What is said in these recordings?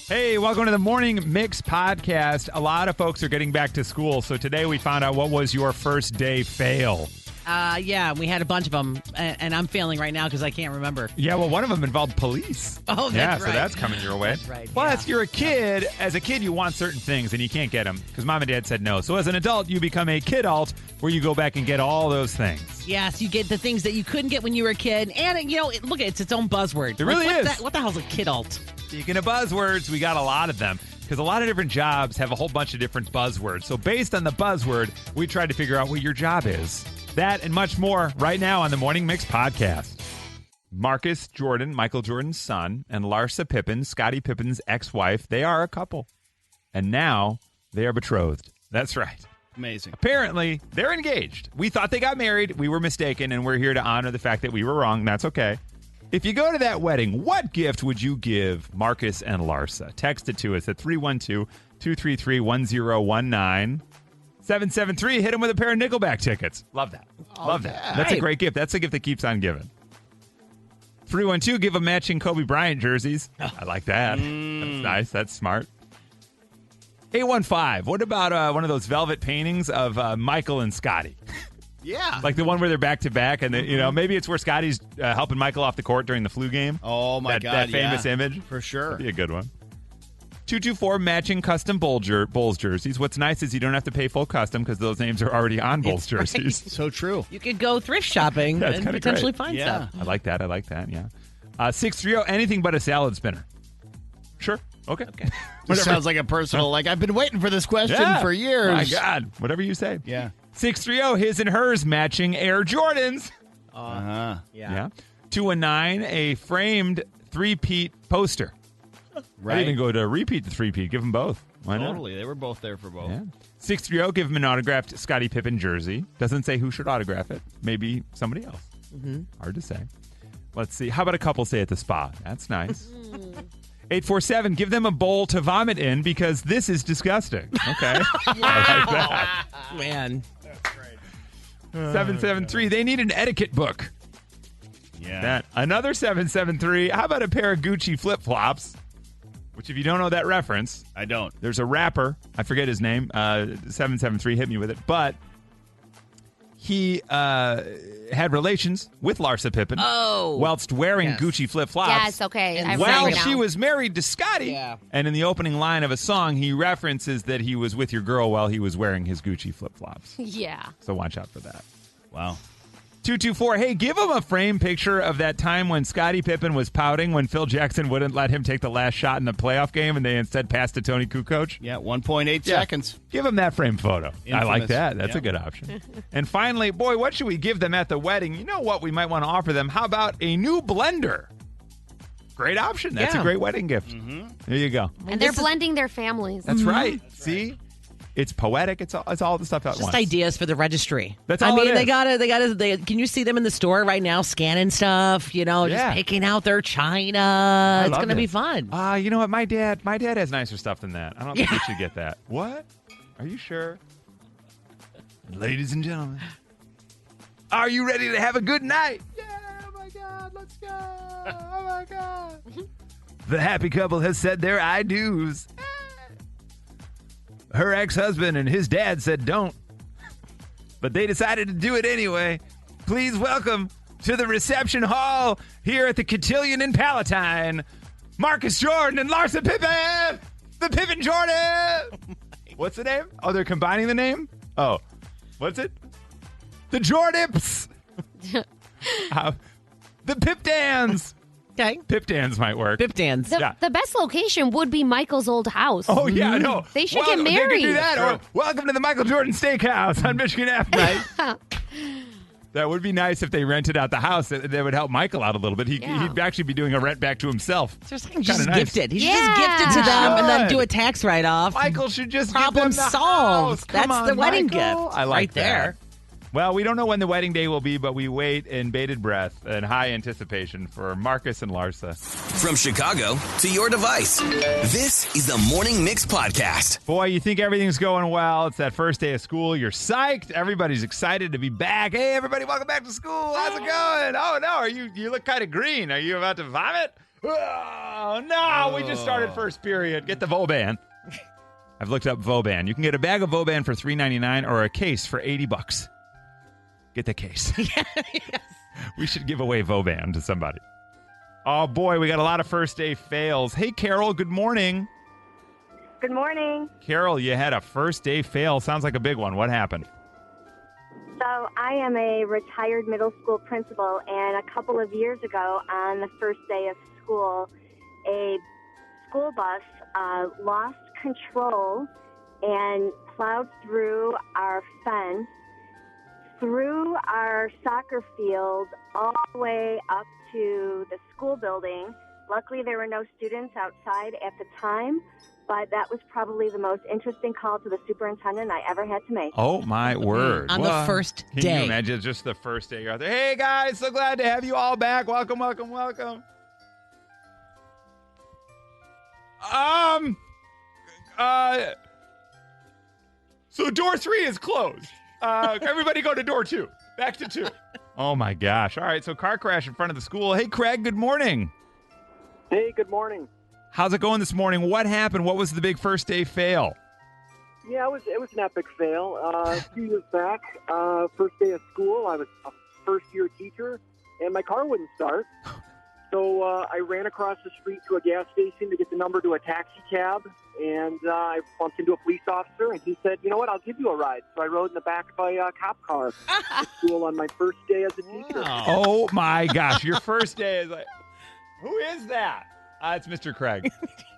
Hey, welcome to the Morning Mix podcast. A lot of folks are getting back to school, so today we found out what was your first day fail. Yeah, we had a bunch of them, and I'm failing right now because I can't remember. Yeah, well, one of them involved police. Oh, that's right. So that's coming your way. That's right. Plus, you're a kid. As a kid, you want certain things, and you can't get them because mom and dad said no. So as an adult, you become a kidult, where you go back and get all those things. Yes, you get the things that you couldn't get when you were a kid, and look, it's its own buzzword. It really is. What the hell's a kidult? Speaking of buzzwords, we got a lot of them because a lot of different jobs have a whole bunch of different buzzwords. So based on the buzzword, we tried to figure out what your job is. That and much more right now on the Morning Mix podcast. Marcus Jordan, Michael Jordan's son, and Larsa Pippen, Scottie Pippen's ex-wife, they are a couple. And now they are betrothed. That's right. Amazing. Apparently, they're engaged. We thought they got married. We were mistaken, and we're here to honor the fact that we were wrong. That's okay. If you go to that wedding, what gift would you give Marcus and Larsa? Text it to us at 312-233-1019. 773, hit them with a pair of Nickelback tickets. Love that. Love that. Yeah. That's a great gift. That's a gift that keeps on giving. 312, give them matching Kobe Bryant jerseys. I like that. That's nice. That's smart. 815, what about one of those velvet paintings of Michael and Scottie? Yeah. Like the one where they're back-to-back, and maybe it's where Scotty's helping Michael off the court during the flu game. Oh, my God, That famous yeah. image. For sure. That'd be a good one. 224, matching custom Bulls jerseys. What's nice is you don't have to pay full custom because those names are already on Bulls jerseys. Right. So true. You could go thrift shopping That's and kinda potentially great. find Yeah. stuff. I like that, yeah. 630, anything but a salad spinner. Sure. Okay. This sounds like a personal, I've been waiting for this question Yeah. for years. My God. Whatever you say. Yeah. 630, his and hers matching Air Jordans. Uh-huh. Yeah. 219, a framed three-peat poster. Right. I'd even go to repeat the three-peat. Give them both. Why not? Totally. They were both there for both. Yeah. 630, give him an autographed Scottie Pippen jersey. Doesn't say who should autograph it. Maybe somebody else. Hard to say. Let's see. How about a couple say at the spa? That's nice. 847, give them a bowl to vomit in because this is disgusting. Okay. I like that. Man. 773, they need an etiquette book. Yeah. That. Another 773, how about a pair of Gucci flip-flops? Which, if you don't know that reference, I don't. there's a rapper, I forget his name, 773, hit me with it, but he had relations with Larsa Pippen whilst wearing Yes. Gucci flip-flops. Yes, okay. And I Well, remember now. she was married to Scotty. Yeah. And in the opening line of a song, he references that he was with your girl while he was wearing his Gucci flip-flops. Yeah. So watch out for that. Wow. 224, hey, give him a frame picture of that time when Scottie Pippen was pouting when Phil Jackson wouldn't let him take the last shot in the playoff game and they instead passed to Tony Kukoc. Yeah, 1.8 Yeah. seconds. Give him that frame photo. I like Infamous. that. That's a Yep. good option. And finally, boy, what should we give them at the wedding? You know what we might want to offer them? How about a new blender? Great option. That's a Yeah. great wedding gift. There you go. And they're blending their families. That's right. See? It's poetic. It's all the stuff at Just once. ideas for the registry. That's all I mean, it is. they gotta. Can you see them in the store right now scanning stuff? Yeah. Just picking out their china. It's love gonna be this. fun. You know what? My dad has nicer stuff than that. I don't think we should get that. What? Are you sure? Ladies and gentlemen, are you ready to have a good night? Yeah, oh my God, let's go. Oh my God. The happy couple has said their I do's. Her ex-husband and his dad said don't. But they decided to do it anyway. Please welcome to the reception hall here at the Cotillion in Palatine, Marcus Jordan and Larsa Pippen! The Pippen Jordan! What's the name? Oh, they're combining the name? Oh, what's it? The Jordips! The Pipdans! Okay. Pipdans might work. Pip dance. The best location would be Michael's old house. Oh, yeah, I know. They should get They married. could do that. Or welcome to the Michael Jordan Steakhouse on Michigan Ave. Right? That would be nice if they rented out the house. That would help Michael out a little bit. He'd actually be doing a rent back to himself. Just Kinda nice. gift it. He should Yeah. just gift it to them and then Should. do a tax write-off. Michael should just Problem give them the solved. house. Come That's on, the wedding Michael. gift. I like right that. there. Well, we don't know when the wedding day will be, but we wait in bated breath and high anticipation for Marcus and Larsa. From Chicago to your device, this is the Morning Mix Podcast. Boy, you think everything's going well. It's that first day of school. You're psyched. Everybody's excited to be back. Hey, everybody, welcome back to school. How's it going? Oh, no, you look kind of green. Are you about to vomit? Oh, no, we just started first period. Get the Voban. I've looked up Voban. You can get a bag of Voban for $3.99 or a case for $80. Get the case. Yes. We should give away Voban to somebody. Oh, boy, we got a lot of first day fails. Hey, Carol, good morning. Good morning. Carol, you had a first day fail. Sounds like a big one. What happened? So I am a retired middle school principal, and a couple of years ago on the first day of school, a school bus lost control and plowed through our fence, through our soccer field, all the way up to the school building. Luckily, there were no students outside at the time, but that was probably the most interesting call to the superintendent I ever had to make. Oh, my word. On the first Can day. you imagine just the first day you're out there? Hey, guys, so glad to have you all back. Welcome, welcome, welcome. So door 3 is closed. Everybody go to door 2. Back to 2. Oh, my gosh. All right, so car crash in front of the school. Hey, Craig, good morning. Hey, good morning. How's it going this morning? What happened? What was the big first day fail? Yeah, it was an epic fail. A few years back, first day of school, I was a first-year teacher, and my car wouldn't start. So I ran across the street to a gas station to get the number to a taxi cab, and I bumped into a police officer, and he said, you know what, I'll give you a ride. So I rode in the back of a cop car to school on my first day as a teacher. Oh, my gosh. Your first day is like, who is that? It's Mr. Craig.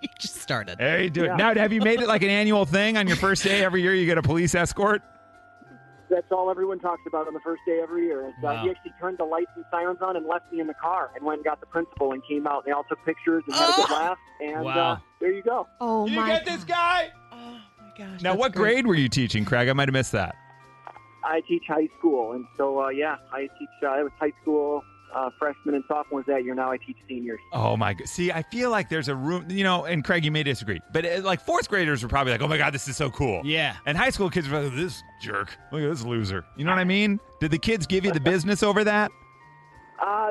You just started. Hey, dude. Yeah. Now, have you made it like an annual thing on your first day? Every year you get a police escort? That's all everyone talks about on the first day every year. Is, Wow. he actually turned the lights and sirens on and left me in the car and went and got the principal and came out. They all took pictures and had a good laugh. And Wow. there you go. Oh, You my get this guy? Oh, my gosh. Now, that's what great. grade were you teaching, Craig? I might have missed that. I teach high school. And so, I teach, I was high school freshmen and sophomores that year. Now I teach seniors. Oh, my God. See, I feel like there's a room, and Craig, you may disagree, but like fourth graders were probably like, oh, my God, this is so cool. Yeah. And high school kids were like, this jerk. Look at this loser. You know what I mean? Did the kids give you the business over that?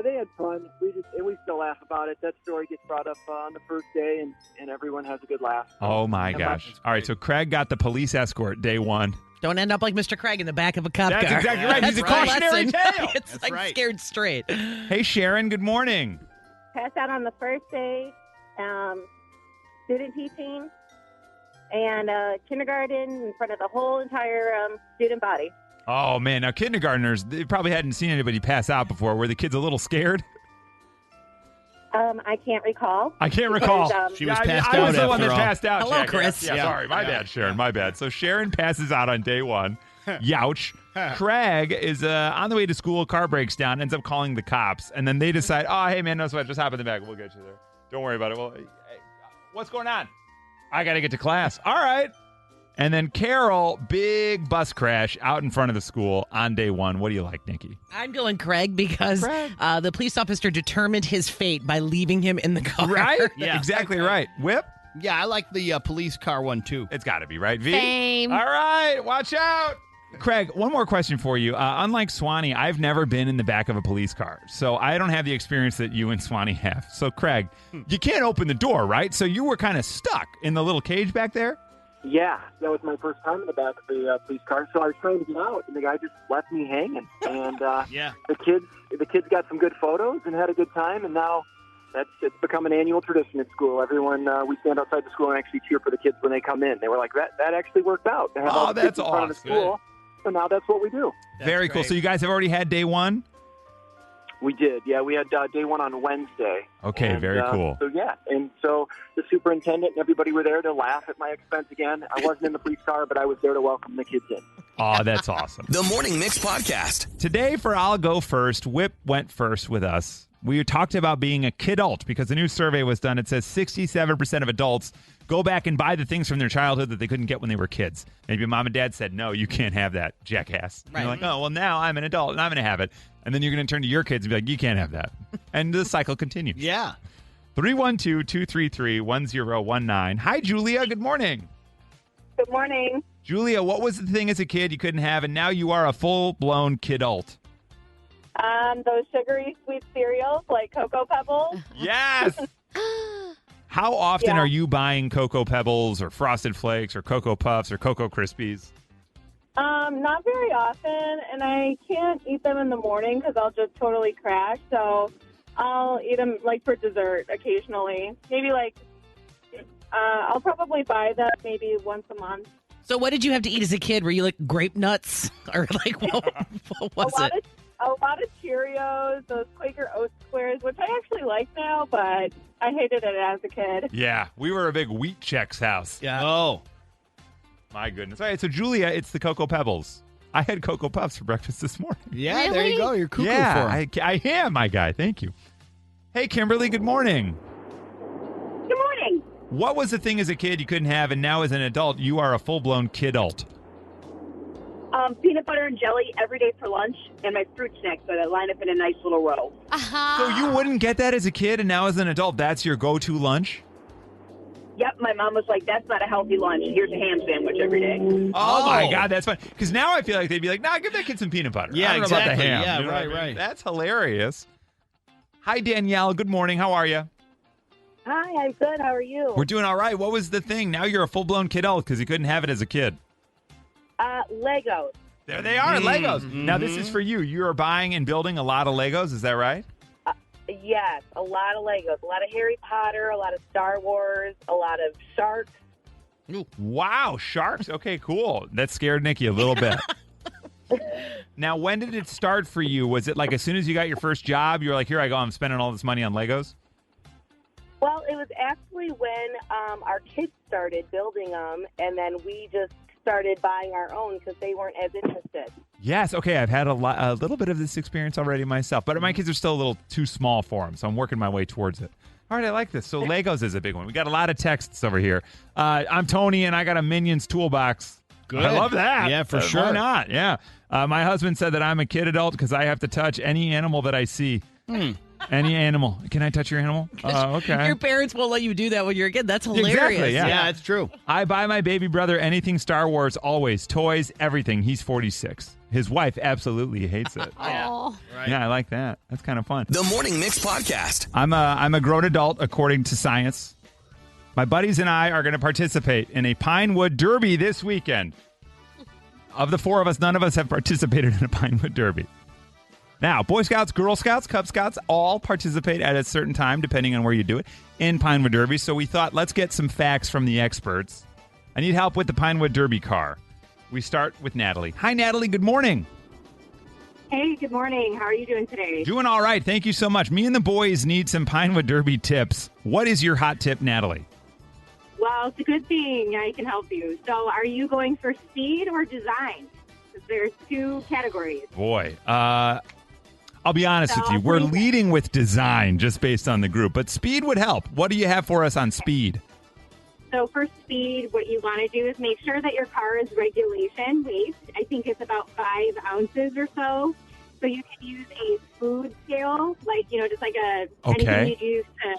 They had fun. We still laugh about it. That story gets brought up on the first day, and everyone has a good laugh. Oh, my gosh. All right, so Craig got the police escort day 1. Don't end up like Mr. Craig in the back of a cop That's car. exactly right. He's a That's the cautionary lesson. tale. It's That's like right. scared straight. Hey, Sharon, good morning. Passed out on the first day, student teaching, and kindergarten in front of the whole entire student body. Oh, man. Now, kindergartners, they probably hadn't seen anybody pass out before. Were the kids a little scared? I can't recall. I can't recall. Because, She was I passed I was out the one after that all. passed out. Hello, Jack. Chris. Yeah, Yeah. sorry. My Yeah. bad, Sharon. My bad. So Sharon passes out on day 1. Youch. Craig is on the way to school. Car breaks down. Ends up calling the cops. And then they decide, oh, hey, man, no sweat. Just hop in the back. We'll get you there. Don't worry about it. Well, hey, what's going on? I got to get to class. All right. And then Carol, big bus crash out in front of the school on day 1. What do you like, Nikki? I'm going Craig because the police officer determined his fate by leaving him in the car. Right? Yeah. Exactly right. Whip? Yeah, I like the police car one, too. It's got to be, right, V? Same. All right, watch out. Craig, one more question for you. Unlike Swanee, I've never been in the back of a police car, so I don't have the experience that you and Swanee have. So, Craig, you can't open the door, right? So you were kind of stuck in the little cage back there? Yeah, that was my first time in the back of the police car. So I was trying to get out, and the guy just left me hanging. And Yeah. the kids got some good photos and had a good time. And now it's become an annual tradition at school. Everyone, we stand outside the school and actually cheer for the kids when they come in. They were like, that actually worked out. To have Oh, all the kids that's in front of the awesome. school. So now that's what we do. Very cool. great. So you guys have already had day 1? We did, yeah. We had day 1 on Wednesday. Okay, And, very cool. So, yeah. And so the superintendent and everybody were there to laugh at my expense again. I wasn't in the police car, but I was there to welcome the kids in. Oh, that's awesome. The Morning Mix Podcast. Today for I'll Go First, Whip went first with us. We talked about being a kidult because a new survey was done. It says 67% of adults go back and buy the things from their childhood that they couldn't get when they were kids. Maybe mom and dad said, no, you can't have that, jackass. And Right. You're like, oh, well, now I'm an adult and I'm going to have it. And then you're going to turn to your kids and be like, you can't have that. And the cycle continues. Yeah. 312-233-1019. Hi, Julia. Good morning. Good morning. Julia, what was the thing as a kid you couldn't have, and now you are a full-blown kidult? Those sugary sweet cereals like Cocoa Pebbles. Yes. How often are you buying Cocoa Pebbles or Frosted Flakes or Cocoa Puffs or Cocoa Krispies? Not very often, and I can't eat them in the morning because I'll just totally crash. So I'll eat them like for dessert occasionally. Maybe I'll probably buy them maybe once a month. So what did you have to eat as a kid? Were you like grape nuts or like what was it? A lot of Cheerios, those Quaker Oat squares, which I actually like now, but I hated it as a kid. Yeah, we were a big Wheat Chex house. Yeah. Oh. My goodness. All right, so Julia, it's the Cocoa Pebbles. I had Cocoa Puffs for breakfast this morning. Yeah, there you go. You're cuckoo for 'em. I am, my guy. Thank you. Hey, Kimberly, good morning. Good morning. What was the thing as a kid you couldn't have, and now as an adult, you are a full-blown kidult? Peanut butter and jelly every day for lunch, and my fruit snacks so that line up in a nice little row. So you wouldn't get that as a kid, and now as an adult, that's your go-to lunch? Yep, my mom was like, that's not a healthy lunch. Here's a ham sandwich every day. Oh my God, that's fun. Because now I feel like they'd be like, nah, give that kid some peanut butter. Yeah, I don't know about the exactly. ham. Yeah, You know what I right. mean? That's hilarious. Hi, Danielle. Good morning. How are you? Hi, I'm good. How are you? We're doing all right. What was the thing? Now you're a full-blown kidult because you couldn't have it as a kid. Legos. There they are, Legos. Now, this is for you. You are buying and building a lot of Legos. Is that right? Yes, a lot of Legos. A lot of Harry Potter, a lot of Star Wars, a lot of sharks. Wow, sharks. Okay, cool. That scared Nikki a little bit. Now, when did it start for you? Was it like as soon as you got your first job, you were like, here I go, I'm spending all this money on Legos? Well, it was actually when our kids started building them, and then we just started buying our own because they weren't as interested. Yes. Okay. I've had a little bit of this experience already myself, but my kids are still a little too small for them, so I'm working my way towards it. All right. I like this. So Legos is a big one. We got a lot of texts over here. I'm Tony, and I got a Minions toolbox. Good. I love that. Yeah, for sure. Why not? Yeah. My husband said that I'm a kid adult because I have to touch any animal that I see. Any animal. Can I touch your animal? Okay. Your parents won't let you do that when you're a kid. That's hilarious. Exactly, yeah. Yeah, it's true. I buy my baby brother anything Star Wars, always. Toys, everything. He's 46. His wife absolutely hates it. Oh. Right. Yeah, I like that. That's kind of fun. The Morning Mix Podcast. I'm a grown adult, according to science. My buddies and I are going to participate in a Pinewood Derby this weekend. Of the four of us, none of us have participated in a Pinewood Derby. Now, Boy Scouts, Girl Scouts, Cub Scouts all participate at a certain time, depending on where you do it, in Pinewood Derby. So we thought, let's get some facts from the experts. I need help with the Pinewood Derby car. We start with Natalie. Hi, Natalie. Good morning. Hey, good morning. How are you doing today? Doing all right. Thank you so much. Me and the boys need some Pinewood Derby tips. What is your hot tip, Natalie? Well, it's a good thing I can help you. So are you going for speed or design? 'Cause there's two categories. Boy, I'll be honest with you. We're leading with design just based on the group, but speed would help. What do you have for us on speed? So for speed, what you want to do is make sure that your car is regulation weight. I think it's about 5 ounces or so. So you can use a food scale, like, just like anything you'd use to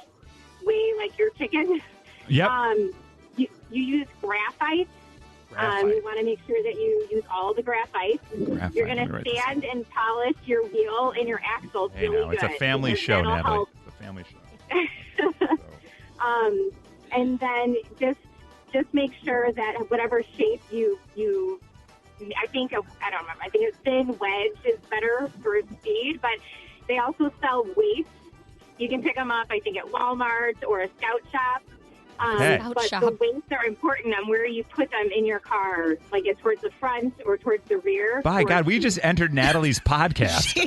weigh, like, your chicken. Yep. You use graphite. You want to make sure that you use all the graphite. You're going to sand and polish your wheel and your axles really good. It's a family show, Natalie. It's a family show. And then just make sure that whatever shape you I don't remember. I think a thin wedge is better for speed, but they also sell weights. You can pick them up, I think, at Walmart or a Scout Shop. But the weights are important on where you put them in your car, like towards the front or towards the rear. By God, we just entered Natalie's podcast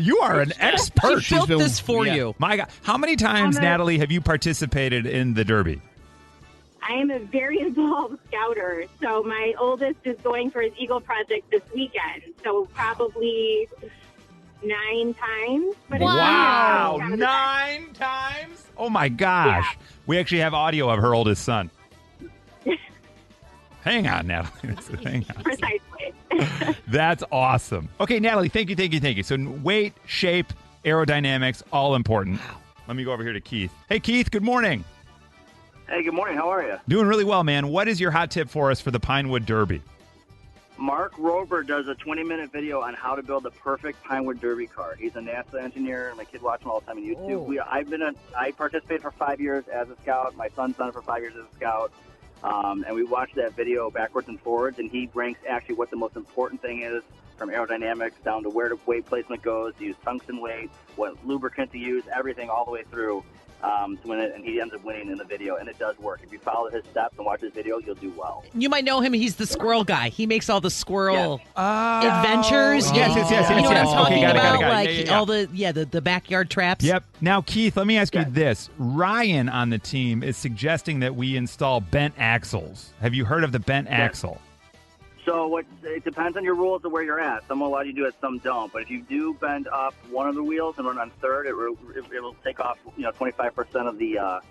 you are an expert. She built this for you. My God. How many times, Natalie, have you participated in the Derby? I am a very involved scouter. So my oldest is going for his Eagle Project this weekend. So probably 9 times. But wow, 9 times? Oh, my gosh. Yeah. We actually have audio of her oldest son. Hang on, Natalie. Hang on. Precisely. That's awesome. Okay, Natalie, thank you. So weight, shape, aerodynamics, all important. Wow. Let me go over here to Keith. Hey, Keith, good morning. Hey, good morning. How are you? Doing really well, man. What is your hot tip for us for the Pinewood Derby? Mark Rober does a 20-minute video on how to build a perfect Pinewood Derby car. He's a NASA engineer, and my kid watches him all the time on YouTube. I participated for 5 years as a scout. My son's done it for 5 years as a scout. And we watched that video backwards and forwards, and he ranks actually what the most important thing is, from aerodynamics down to where the weight placement goes, to use tungsten weight, what lubricant to use, everything all the way through to win it, and he ends up winning in the video, and it does work. If you follow his steps and watch his video, you'll do well. You might know him. He's the squirrel guy. He makes all the squirrel adventures. Yes. You know what I'm talking about? Got it. Like all the backyard traps. Yep. Now, Keith, let me ask you this. Ryan on the team is suggesting that we install bent axles. Have you heard of the bent axle? So it depends on your rules of where you're at. Some will allow you to do it, some don't. But if you do bend up one of the wheels and run on third, it will take off 25% of the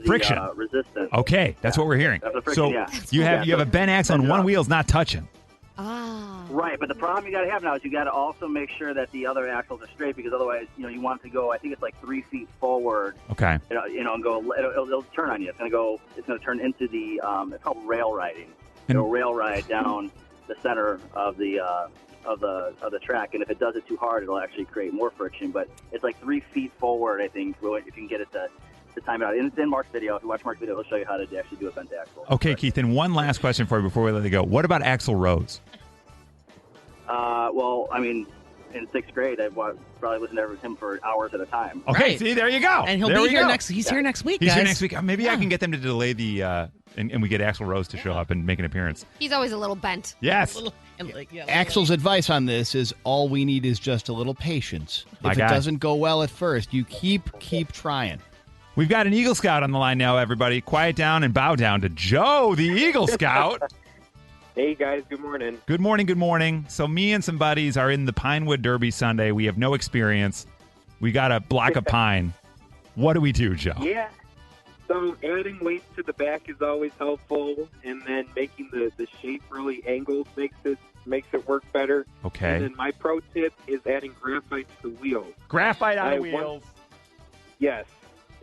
friction resistance. Okay, that's what we're hearing. That's the friction, so you have a bent axle and one wheel's not touching. Right, but the problem you got to have now is you got to also make sure that the other axles are straight, because otherwise, you want to go. I think it's like 3 feet forward. Okay. And go. It'll turn on you. It's going to turn into the. It's called rail riding. It'll rail ride down the center of the track, and if it does it too hard, it'll actually create more friction. But it's like 3 feet forward, I think, if you can get it to time it out. And it's in Mark's video. If you watch Mark's video, he'll show you how to actually do a bent axle. Okay, Keith, and one last question for you before we let it go. What about Axl Rose? Well, I mean, in 6th grade, I probably listened to him for hours at a time. Okay, see, there you go. And he'll be here next. He's here next week. He's guys. here next week. Maybe I can get them to delay the. And we get Axl Rose to show up and make an appearance. He's always a little bent. Yes. Axel's advice on this is all we need is just a little patience. If it doesn't go well at first, you keep trying. We've got an Eagle Scout on the line now, everybody. Quiet down and bow down to Joe, the Eagle Scout. Hey, guys. Good morning. Good morning. Good morning. So me and some buddies are in the Pinewood Derby Sunday. We have no experience. We got a block of pine. What do we do, Joe? Yeah. So adding weights to the back is always helpful, and then making the shape really angled makes it work better. Okay. And then my pro tip is adding graphite to the wheels. Graphite on the wheels? Yes.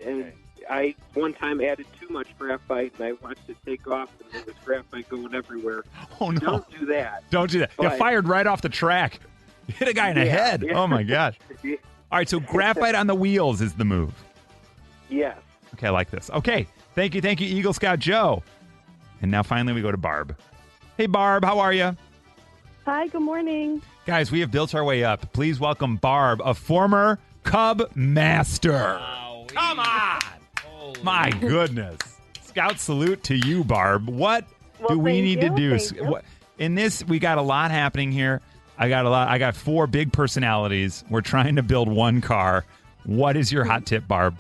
And I one time added too much graphite, and I watched it take off, and there was graphite going everywhere. Oh, no. Don't do that. Don't do that. You fired right off the track. You hit a guy in the head. Yeah. Oh, my gosh. All right, so graphite on the wheels is the move. Yes. Okay, I like this. Okay, thank you, Eagle Scout Joe. And now finally we go to Barb. Hey, Barb, how are you? Hi, good morning. Guys, we have built our way up. Please welcome Barb, a former Cub Master. Wow. Come on. Holy. My goodness. Scout salute to you, Barb. What do we need to do? In this, we got a lot happening here. I got 4 big personalities. We're trying to build one car. What is your hot tip, Barb?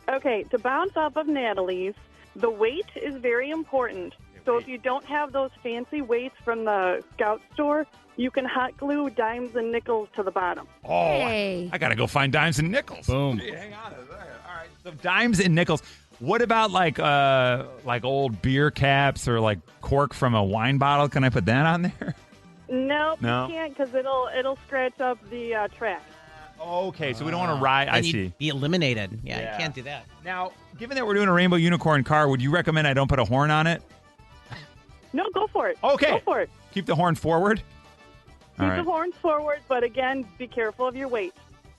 Okay, to bounce off of Natalie's, the weight is very important. So if you don't have those fancy weights from the Scout store, you can hot glue dimes and nickels to the bottom. Oh, I got to go find dimes and nickels. Boom. Hey, hang on. All right, so dimes and nickels. What about like old beer caps or like cork from a wine bottle? Can I put that on there? Nope, no, you can't, because it'll scratch up the track. Okay, so we don't want to ride. I see. Be eliminated. Yeah, you can't do that. Now, given that we're doing a rainbow unicorn car, would you recommend I don't put a horn on it? No, go for it. Okay. Go for it. Keep the horn forward? Keep the horns forward, but again, be careful of your weight.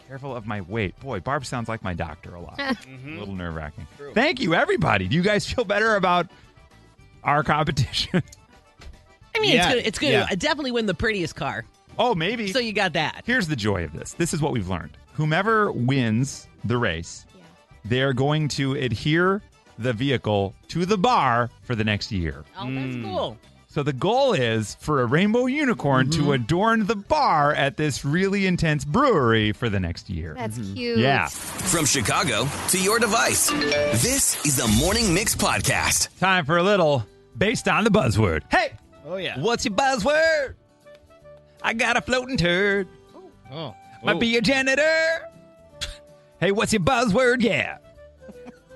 Careful of my weight. Boy, Barb sounds like my doctor a lot. A little nerve-wracking. Thank you, everybody. Do you guys feel better about our competition? I mean, it's good. I definitely win the prettiest car. Oh, maybe. So you got that. Here's the joy of this. This is what we've learned. Whomever wins the race, they're going to adhere the vehicle to the bar for the next year. Oh, that's cool. So the goal is for a rainbow unicorn to adorn the bar at this really intense brewery for the next year. That's cute. Yeah. From Chicago to your device, this is the Morning Mix Podcast. Time for a little based on the buzzword. Hey! Oh, yeah. What's your buzzword? I got a floating turd. Oh. Might be a janitor. Hey, what's your buzzword? Yeah.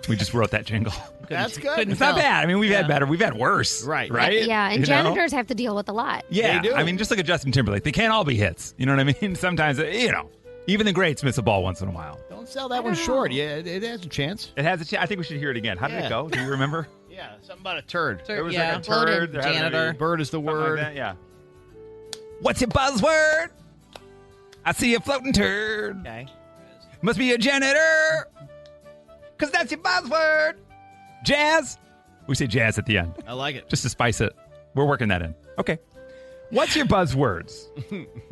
We just wrote that jingle. That's good. It's not bad. I mean, we've had better. We've had worse. Right. Yeah, and janitors have to deal with a lot. Yeah. They do. I mean, just look at Justin Timberlake. They can't all be hits. You know what I mean? Sometimes, even the greats miss a ball once in a while. Don't sell that one short. Yeah, it has a chance. It has a chance. I think we should hear it again. How did it go? Do you remember? Yeah, something about a turd. There was like a turd. Janitor. Bird is the word. Like that. Yeah. What's your buzzword? I see a floating turd. Okay. Must be a janitor. Because that's your buzzword. Jazz. We say jazz at the end. I like it. Just to spice it. We're working that in. Okay. What's your buzzwords?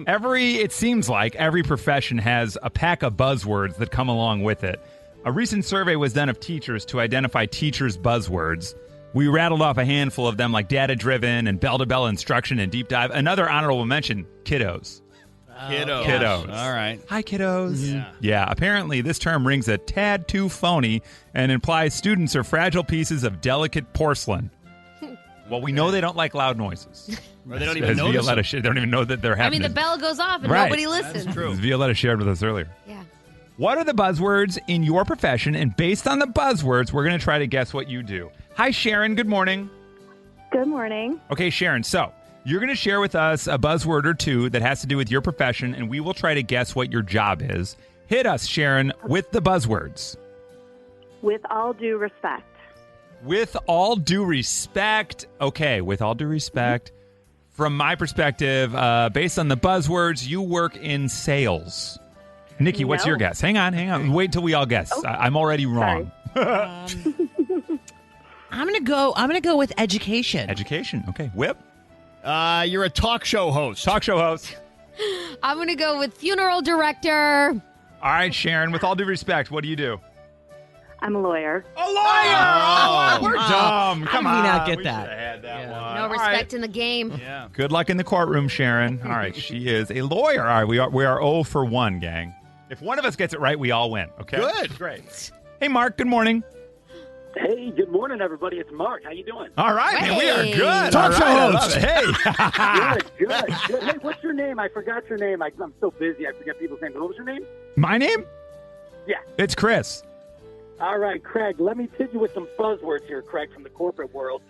It seems like every profession has a pack of buzzwords that come along with it. A recent survey was done of teachers to identify teachers' buzzwords. We rattled off a handful of them like data-driven and bell-to-bell instruction and deep dive. Another honorable mention, kiddos. Kiddos. All right. Hi, kiddos. Yeah. Apparently this term rings a tad too phony and implies students are fragile pieces of delicate porcelain. Well, we know they don't like loud noises. Or they don't even know. They don't even know that they're happening. I mean, the bell goes off and nobody listens. That's true. As Violeta shared with us earlier. Yeah. What are the buzzwords in your profession? And based on the buzzwords, we're going to try to guess what you do. Hi, Sharon. Good morning. Good morning. Okay, Sharon. So you're going to share with us a buzzword or two that has to do with your profession, and we will try to guess what your job is. Hit us, Sharon, with the buzzwords. With all due respect. With all due respect. Okay, with all due respect. From my perspective, based on the buzzwords, you work in sales. Nikki, what's your guess? Hang on. Wait till we all guess. I'm already wrong. I'm gonna go with education. Education. Okay. Whip. You're a talk show host. Talk show host. I'm going to go with funeral director. All right, Sharon, with all due respect, what do you do? I'm a lawyer. A lawyer! Oh, we're dumb. Come on. How did we not get We that? should have had that one. No All respect right. in the game. Yeah. Good luck in the courtroom, Sharon. All right, she is a lawyer. All right, we are 0 for 1, gang. If one of us gets it right, we all win. Okay. Good. Great. Hey, Mark. Good morning. Hey, good morning, everybody. It's Mark. How you doing? All right, man. We are Hey. good. Talk All show right, I love host. it. Hey. Good. Hey, what's your name? I forgot your name. I'm so busy. I forget people's names. What was your name? My name? Yeah. It's Chris. All right, Craig, let me hit you with some buzzwords here, Craig, from the corporate world.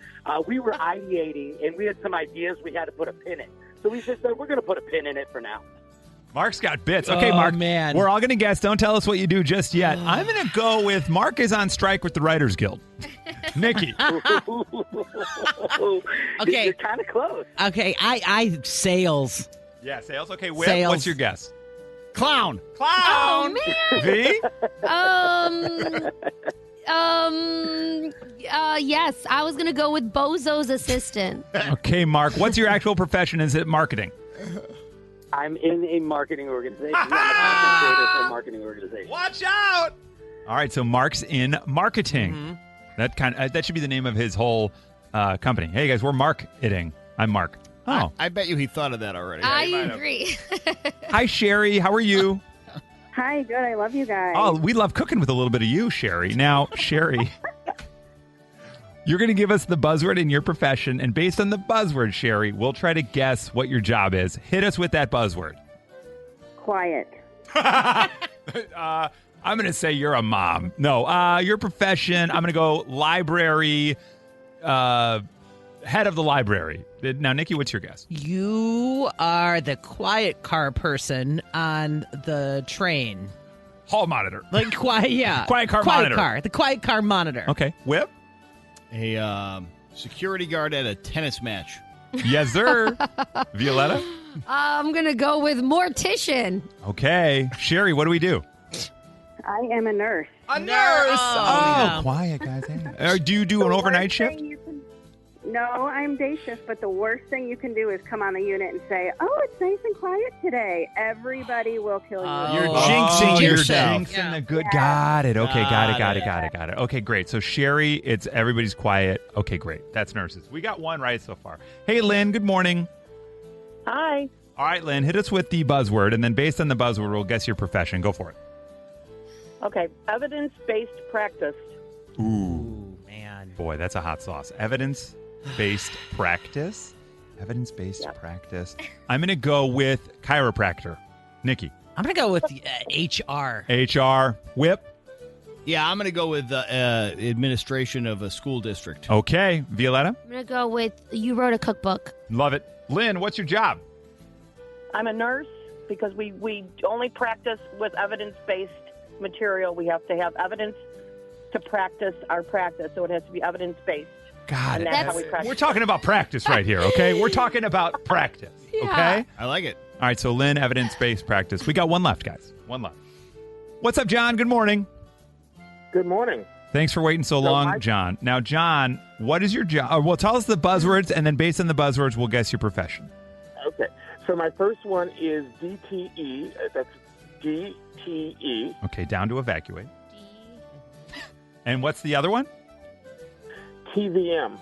We were ideating, and we had some ideas we had to put a pin in. So we just said, we're going to put a pin in it for now. Mark's got bits. Okay, Oh, Mark. man. We're all going to guess. Don't tell us what you do just yet. I'm going to go with Mark is on strike with the Writers Guild. Nikki. Okay. You're kind of close. Okay, I sales. Yeah, sales. Okay, Whip, Sales. what's your guess? Clown. Clown. V? Yes, I was going to go with Bozo's assistant. Okay, Mark. What's your actual profession? Is it marketing? I'm in a marketing organization. I'm a content creator for a marketing organization. Watch out! All right, so Mark's in marketing. Mm-hmm. That should be the name of his whole company. Hey guys, we're marketing. I'm Mark. Oh, I bet you he thought of that already. I agree. hi Sherry. How are you? Hi, good. I love you guys. Oh, we love cooking with a little bit of you, Sherry. Now, Sherry, you're going to give us the buzzword in your profession, and based on the buzzword, Sherry, we'll try to guess what your job is. Hit us with that buzzword. Quiet. I'm going to say you're a mom. No, your profession, I'm going to go library, head of the library. Now, Nikki, what's your guess? You are the quiet car person on the train. Hall monitor. Like quiet, yeah. Quiet car monitor. The quiet car monitor. Okay. Whip? A security guard at a tennis match. Yes, sir. Violeta? I'm going to go with mortician. Okay. Sherry, what do we do? I am a nurse. A nurse. Oh, quiet, guys. Do you do an overnight shift? No, I'm day shift, but the worst thing you can do is come on the unit and say, "Oh, it's nice and quiet today." Everybody will kill you. You're jinxing you're yourself. jinxing the good. Got it. Okay, got it. Okay, great. So Sherry, it's everybody's quiet. Okay, great. That's nurses. We got one right so far. Hey, Lynn, good morning. Hi. All right, Lynn, hit us with the buzzword, and then based on the buzzword, we'll guess your profession. Go for it. Okay, evidence-based practice. Ooh, man. Boy, that's a hot sauce. Evidence-based practice. Evidence-based practice. I'm going to go with chiropractor. Nikki. I'm going to go with HR. HR. Whip. Yeah, I'm going to go with administration of a school district. Okay. Violeta. I'm going to go with you wrote a cookbook. Love it. Lynn, what's your job? I'm a nurse because we only practice with evidence-based material. We have to have evidence to practice our practice, so it has to be evidence-based. Got And it. that's how we practice. We're talking about practice right here, okay? We're talking about practice, okay? I like it. All right, so Lynn, evidence-based practice. We got one left, guys. One left. What's up, John? Good morning. Good morning. Thanks for waiting so long, John. Now, John, what is your job? Well, tell us the buzzwords, and then based on the buzzwords, we'll guess your profession. Okay. So my first one is DTE. That's DTE. Okay, down to evacuate. And what's the other one? TVM.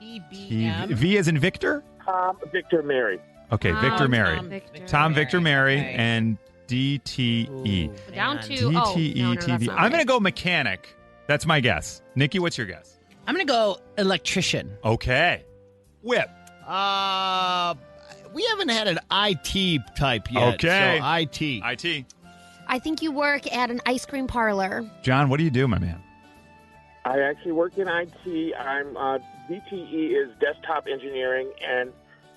V as in Victor? Tom, Victor, Mary. Okay, Victor, Mary. Tom, Victor, Mary, Okay. and DTE. Down to DTE, that's TV. not I'm going right. to go mechanic. That's my guess. Nikki, what's your guess? I'm going to go electrician. Okay. Whip. We haven't had an IT type yet. Okay. So IT. IT. I think you work at an ice cream parlor. John, what do you do, my man? I actually work in IT. I'm DTE is desktop engineering, and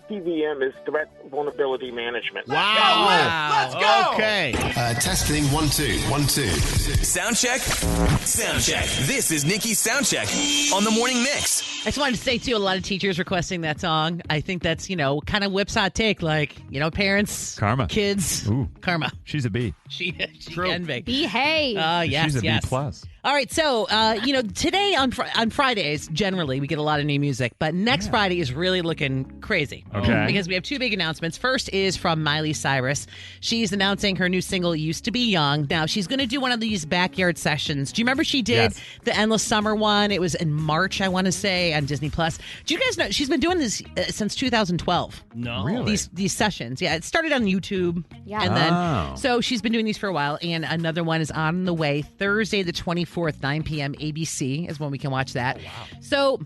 TVM is threat vulnerability management. Wow. Let's go. Okay. Testing 1 2 1 2. Sound check. Sound check. This is Nikki's sound check on the morning mix. I just wanted to say, too, a lot of teachers requesting that song. I think that's, kind of Whip's hot take. Like, parents, Karma. kids, Ooh. Karma. She's a B. She can be. Behave. Yes, She's a yes. B plus. All right, so, today on Fridays, generally, we get a lot of new music, but next Friday is really looking crazy. Okay. Because we have two big announcements. First is from Miley Cyrus. She's announcing her new single, Used to Be Young. Now, she's going to do one of these backyard sessions. Do you remember she did the Endless Summer one? It was in March, I want to say, on Disney Plus. Do you guys know she's been doing this since 2012? No. Really? These sessions. Yeah, it started on YouTube. Yeah. And then, so she's been doing these for a while. And another one is on the way. Thursday, the 24th, 9 p.m. ABC is when we can watch that. Oh, wow. So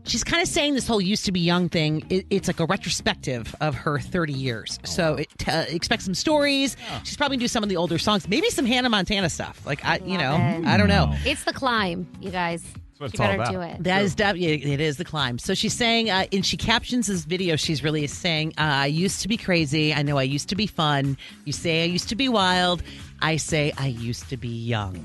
she's kind of saying this whole used to be young thing. It's like a retrospective of her 30 years. So expect some stories. She's probably do some of the older songs, maybe some Hannah Montana stuff. Like, I don't know. It's the climb, you guys. That's what it's You all better about. do it. That is it is the climb. So she's saying, and she captions this video. She's really saying, I used to be crazy. I know I used to be fun. You say I used to be wild. I say I used to be young.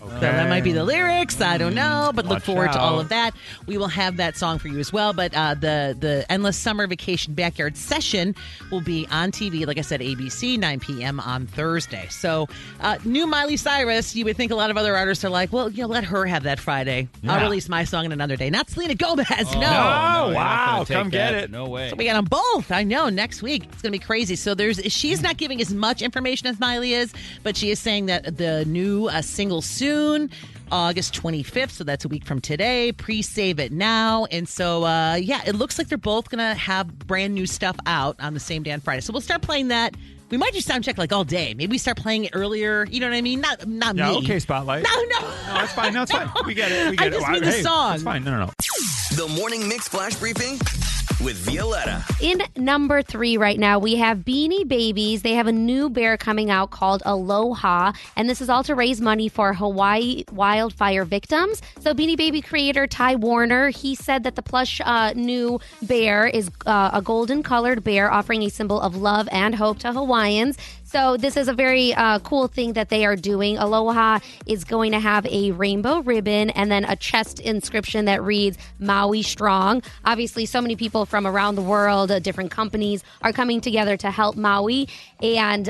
So that might be the lyrics. I don't know, but look forward to all of that. We will have that song for you as well. But the Endless Summer Vacation Backyard Session will be on TV, like I said, ABC, 9 p.m. on Thursday. So new Miley Cyrus, you would think a lot of other artists are like, well, let her have that Friday. I'll release my song in another day. Not Selena Gomez, no. No, you're not wow, gonna take come get that. it. No way. So we got them both. I know. Next week it's going to be crazy. So she's not giving as much information as Miley is, but she is saying that the new single soon, August 25th. So that's a week from today. Pre-save it now. And so it looks like they're both going to have brand new stuff out on the same day on Friday. So we'll start playing that. We might do sound check like all day. Maybe we start playing it earlier. You know what I mean? Not me. Okay, Spotlight. No, that's fine. No, it's fine. We get it. We get I just it. mean the Hey, song. It's fine. No. The morning mix flash briefing with Violeta. In number 3 right now, we have Beanie Babies. They have a new bear coming out called Aloha, and this is all to raise money for Hawaii wildfire victims. So Beanie Baby creator Ty Warner, he said that the plush new bear is a golden-colored bear offering a symbol of love and hope to Hawaiians. So this is a very cool thing that they are doing. Aloha is going to have a rainbow ribbon and then a chest inscription that reads Maui Strong. Obviously, so many people from around the world, different companies, are coming together to help Maui. And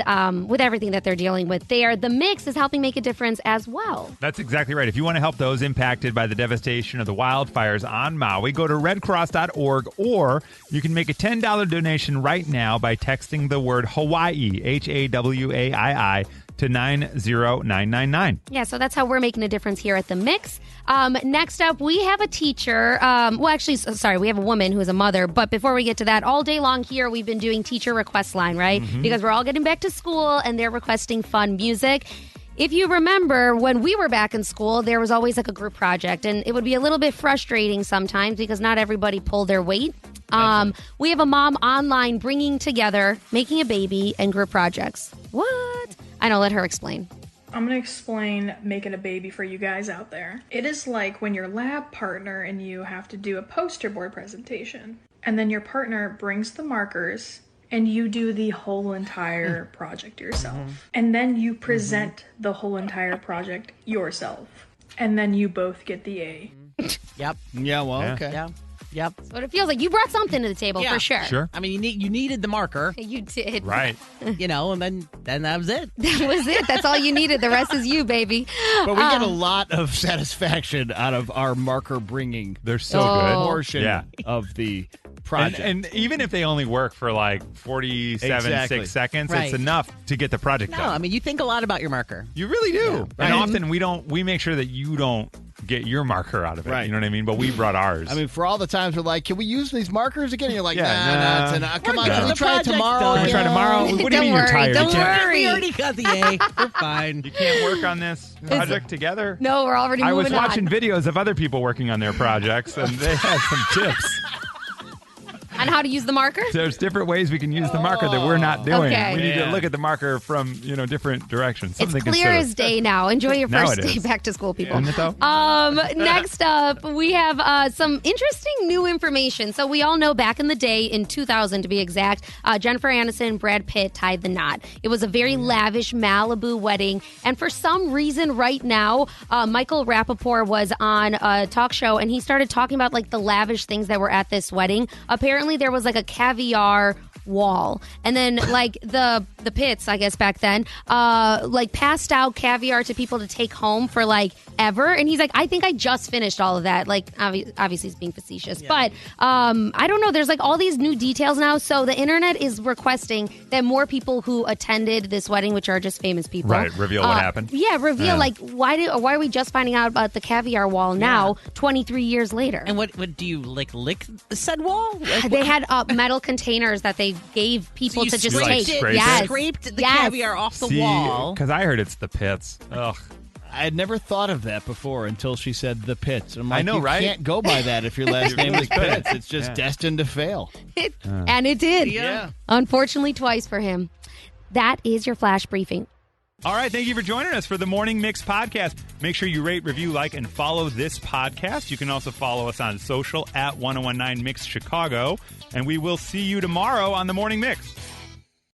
with everything that they're dealing with there, the mix is helping make a difference as well. That's exactly right. If you want to help those impacted by the devastation of the wildfires on Maui, go to redcross.org, or you can make a $10 donation right now by texting the word Hawaii, HAWAII, to 90999. Yeah, so that's how we're making a difference here at The Mix. Next up, we have a teacher. We have a woman who is a mother. But before we get to that, all day long here, we've been doing teacher request line, right? Mm-hmm. Because we're all getting back to school and they're requesting fun music. If you remember, when we were back in school, there was always like a group project, and it would be a little bit frustrating sometimes because not everybody pulled their weight. We have a mom online bringing together making a baby and group projects. What? I know, let her explain. I'm going to explain making a baby for you guys out there. It is like when your lab partner and you have to do a poster board presentation, and then your partner brings the markers and you do the whole entire project yourself. And then you present the whole entire project yourself. And then you both get the A. Yep. Yeah, well, okay. Yeah. Yep. That's what it feels like. You brought something to the table for sure. Sure. I mean, you needed the marker. You did. Right. And then that was it. That was it. That's all you needed. The rest is you, baby. But we get a lot of satisfaction out of our marker bringing. They're so good. Portion of the project. And even if they only work for like 6 seconds, Right. it's enough to get the project No, done. I mean, you think a lot about your marker. You really do. Yeah, And right. often we make sure that you don't get your marker out of it. Right. You know what I mean? But we brought ours. I mean, for all the times we're like, can we use these markers again? And you're like, Yeah, nah, it's enough. Come on, good. can we The try it project's tomorrow? done. Can we try tomorrow? What do you Don't mean you're worry, tired? don't You can't- worry. We already got the A. We're fine. You can't work on this project together? No, we're already I moving was watching on. videos of other people working on their projects, and they had some tips. On how to use the marker? There's different ways we can use the marker that we're not doing. Okay. We need to Yeah. look at the marker from different directions. It's Something to clear consider. as day now. Enjoy your Now first it day is. back to school, people. Isn't it, though? Next up, we have some interesting new information. So we all know back in the day, in 2000 to be exact, Jennifer Aniston and Brad Pitt tied the knot. It was a very lavish Malibu wedding. And for some reason right now, Michael Rappaport was on a talk show and he started talking about like the lavish things that were at this wedding. Apparently there was like a caviar wall, and then like the Pitts, I guess back then, like passed out caviar to people to take home for like ever. And he's like, I think I just finished all of that. Like obviously he's being facetious, but I don't know. There's like all these new details now, so the internet is requesting that more people who attended this wedding, which are just famous people, Right, reveal what happened. Yeah, reveal like why are we just finding out about the caviar wall now, 23 years later? And what do you lick the said wall? Like, They had metal containers that they gave people you to just scraped take. it? Scrape Yes. it? Scraped the Yes. caviar off the wall. Because I heard it's the Pitts. Ugh. I had never thought of that before until she said the Pitts. I'm like, I know, you right? can't go by that if your last name is Pitts. It's just destined to fail. And it did. Yeah. Unfortunately, twice for him. That is your flash briefing. All right, thank you for joining us for the Morning Mix podcast. Make sure you rate, review, like, and follow this podcast. You can also follow us on social at 1019 Mix Chicago. And we will see you tomorrow on the Morning Mix.